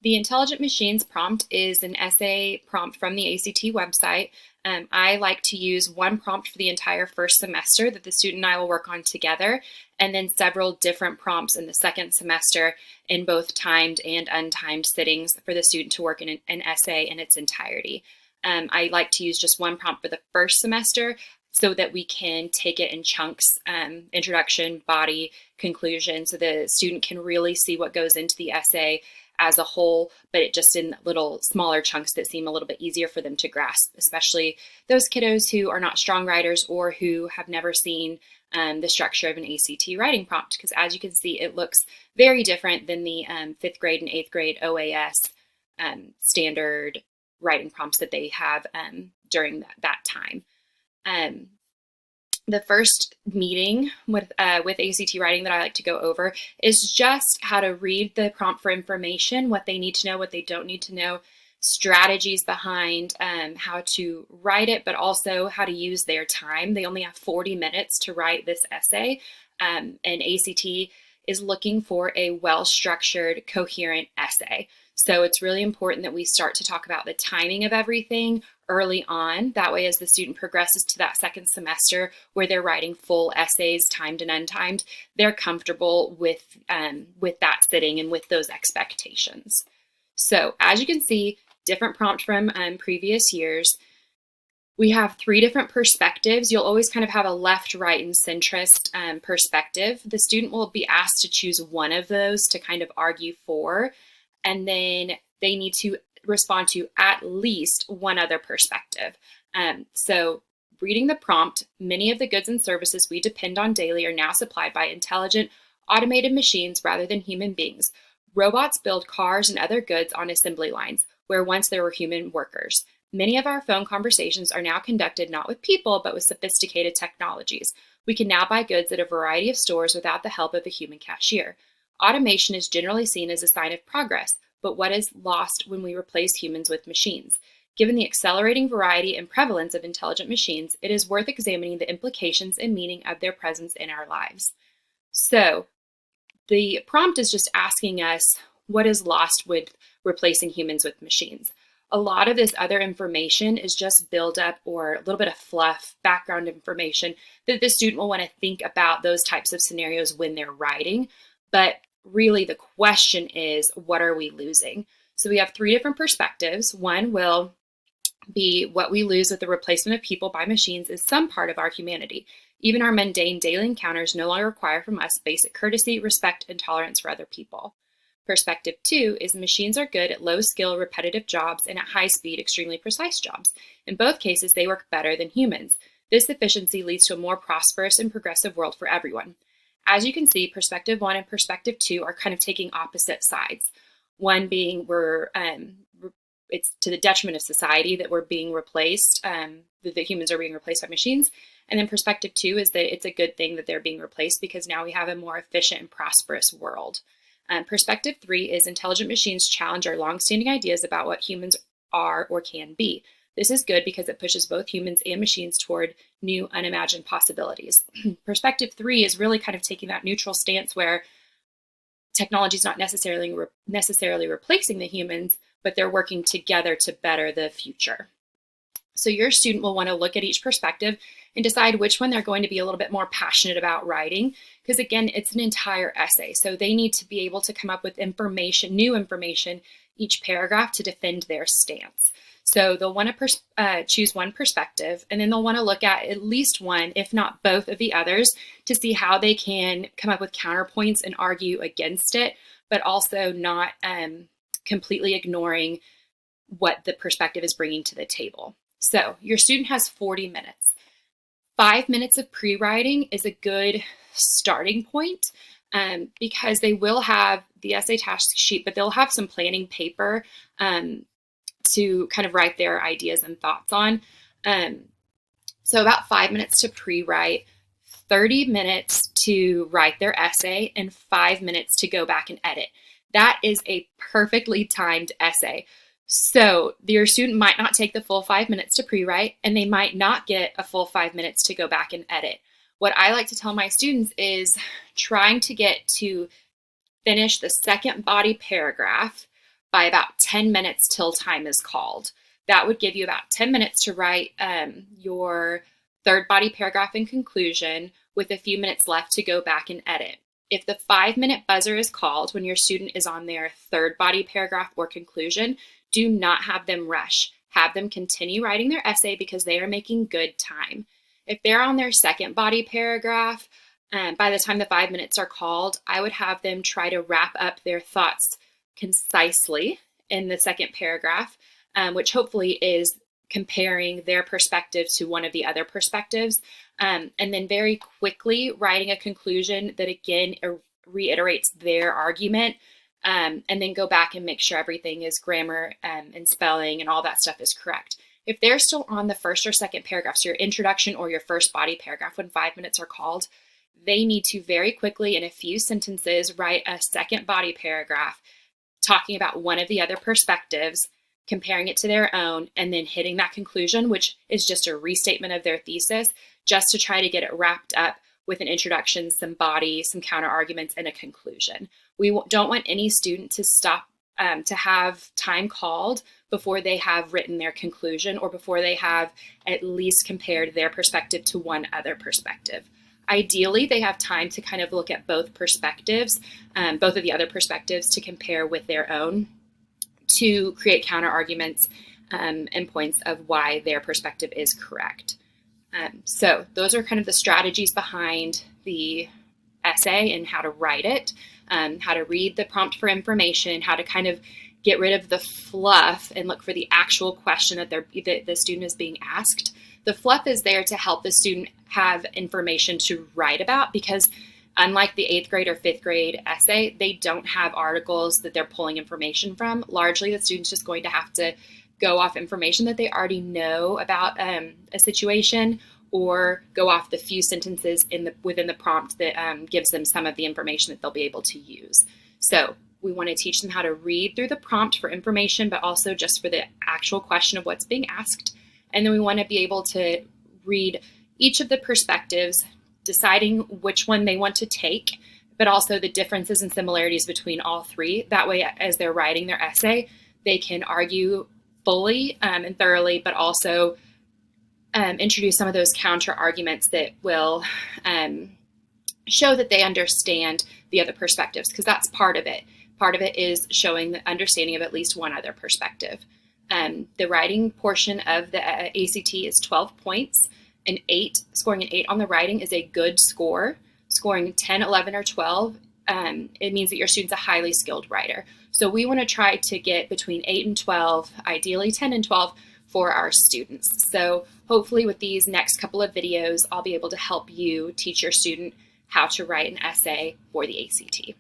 The Intelligent Machines prompt is an essay prompt from the ACT website. I like to use one prompt for the entire first semester that the student and I will work on together, and then several different prompts in the second semester in both timed and untimed sittings for the student to work in an essay in its entirety. I like to use just one prompt for the first semester so that we can take it in chunks, introduction, body, conclusion, so the student can really see what goes into the essay as a whole, but it just in little smaller chunks that seem a little bit easier for them to grasp, especially those kiddos who are not strong writers or who have never seen the structure of an ACT writing prompt. Because as you can see, it looks very different than the fifth grade and eighth grade OAS standard writing prompts that they have during that time. The first meeting with ACT writing that I like to go over is just how to read the prompt for information, what they need to know, what they don't need to know, strategies behind how to write it, but also how to use their time. They only have 40 minutes to write this essay, and ACT is looking for a well-structured, coherent essay. So it's really important that we start to talk about the timing of everything early on. That way, as the student progresses to that second semester where they're writing full essays, timed and untimed, they're comfortable with that sitting and with those expectations. So as you can see, different prompt from previous years. We have three different perspectives. You'll always kind of have a left, right, and centrist perspective. The student will be asked to choose one of those to kind of argue for, and then they need to respond to at least one other perspective. So reading the prompt, many of the goods and services we depend on daily are now supplied by intelligent, automated machines rather than human beings. Robots build cars and other goods on assembly lines, where once there were human workers. Many of our phone conversations are now conducted not with people, but with sophisticated technologies. We can now buy goods at a variety of stores without the help of a human cashier. Automation is generally seen as a sign of progress, but what is lost when we replace humans with machines? Given the accelerating variety and prevalence of intelligent machines, it is worth examining the implications and meaning of their presence in our lives. So, the prompt is just asking us what is lost with replacing humans with machines. A lot of this other information is just buildup or a little bit of fluff, background information that the student will want to think about those types of scenarios when they're writing. But really the question is, what are we losing? So we have three different perspectives. One will be what we lose with the replacement of people by machines is some part of our humanity. Even our mundane daily encounters no longer require from us basic courtesy, respect, and tolerance for other people. Perspective two is machines are good at low skill, repetitive jobs and at high speed, extremely precise jobs. In both cases, they work better than humans. This efficiency leads to a more prosperous and progressive world for everyone. As you can see, perspective one and perspective two are kind of taking opposite sides. One being it's to the detriment of society that we're being replaced, that humans are being replaced by machines. And then perspective two is that it's a good thing that they're being replaced because now we have a more efficient and prosperous world. Perspective three is intelligent machines challenge our longstanding ideas about what humans are or can be. This is good because it pushes both humans and machines toward new, unimagined possibilities. Perspective three is really kind of taking that neutral stance where technology is not necessarily replacing the humans, but they're working together to better the future. So your student will want to look at each perspective and decide which one they're going to be a little bit more passionate about writing, because again, it's an entire essay. So they need to be able to come up with new information, each paragraph to defend their stance. So they'll want to choose one perspective, and then they'll want to look at least one, if not both of the others, to see how they can come up with counterpoints and argue against it, but also not completely ignoring what the perspective is bringing to the table. So your student has 40 minutes. 5 minutes of pre-writing is a good starting point because they will have the essay task sheet, but they'll have some planning paper to kind of write their ideas and thoughts on. So about 5 minutes to pre-write, 30 minutes to write their essay, and 5 minutes to go back and edit. That is a perfectly timed essay. So your student might not take the full 5 minutes to pre-write, and they might not get a full 5 minutes to go back and edit. What I like to tell my students is trying to get to finish the second body paragraph by about 10 minutes till time is called. That would give you about 10 minutes to write your third body paragraph and conclusion, with a few minutes left to go back and edit. If the 5-minute buzzer is called when your student is on their third body paragraph or conclusion, do not have them rush. Have them continue writing their essay because they are making good time. If they're on their second body paragraph, by the time the 5 minutes are called, I would have them try to wrap up their thoughts concisely in the second paragraph, which hopefully is comparing their perspective to one of the other perspectives, and then very quickly writing a conclusion that again reiterates their argument, and then go back and make sure everything is grammar and spelling and all that stuff is correct. If they're still on the first or second paragraph, so your introduction or your first body paragraph, when 5 minutes are called, they need to very quickly, in a few sentences, write a second body paragraph talking about one of the other perspectives, comparing it to their own, and then hitting that conclusion, which is just a restatement of their thesis, just to try to get it wrapped up with an introduction, some body, some counter arguments, and a conclusion. We don't want any student to stop to have time called before they have written their conclusion or before they have at least compared their perspective to one other perspective. Ideally, they have time to kind of look at both perspectives, both of the other perspectives, to compare with their own, to create counter arguments and points of why their perspective is correct. So those are kind of the strategies behind the essay and how to write it, how to read the prompt for information, how to kind of get rid of the fluff and look for the actual question that the student is being asked. The fluff is there to help the student have information to write about, because unlike the 8th grade or 5th grade essay, they don't have articles that they're pulling information from. Largely, the student's just going to have to go off information that they already know about a situation, or go off the few sentences within the prompt that gives them some of the information that they'll be able to use. So we want to teach them how to read through the prompt for information, but also just for the actual question of what's being asked. And then we want to be able to read each of the perspectives, deciding which one they want to take, but also the differences and similarities between all three. That way, as they're writing their essay, they can argue fully and thoroughly, but also introduce some of those counter arguments that will show that they understand the other perspectives, because that's part of it. Part of it is showing the understanding of at least one other perspective. The writing portion of the ACT is 12 points. Scoring an 8 on the writing is a good score. Scoring 10, 11, or 12, it means that your student's a highly skilled writer. So we want to try to get between 8 and 12, ideally 10 and 12, for our students. So hopefully with these next couple of videos, I'll be able to help you teach your student how to write an essay for the ACT.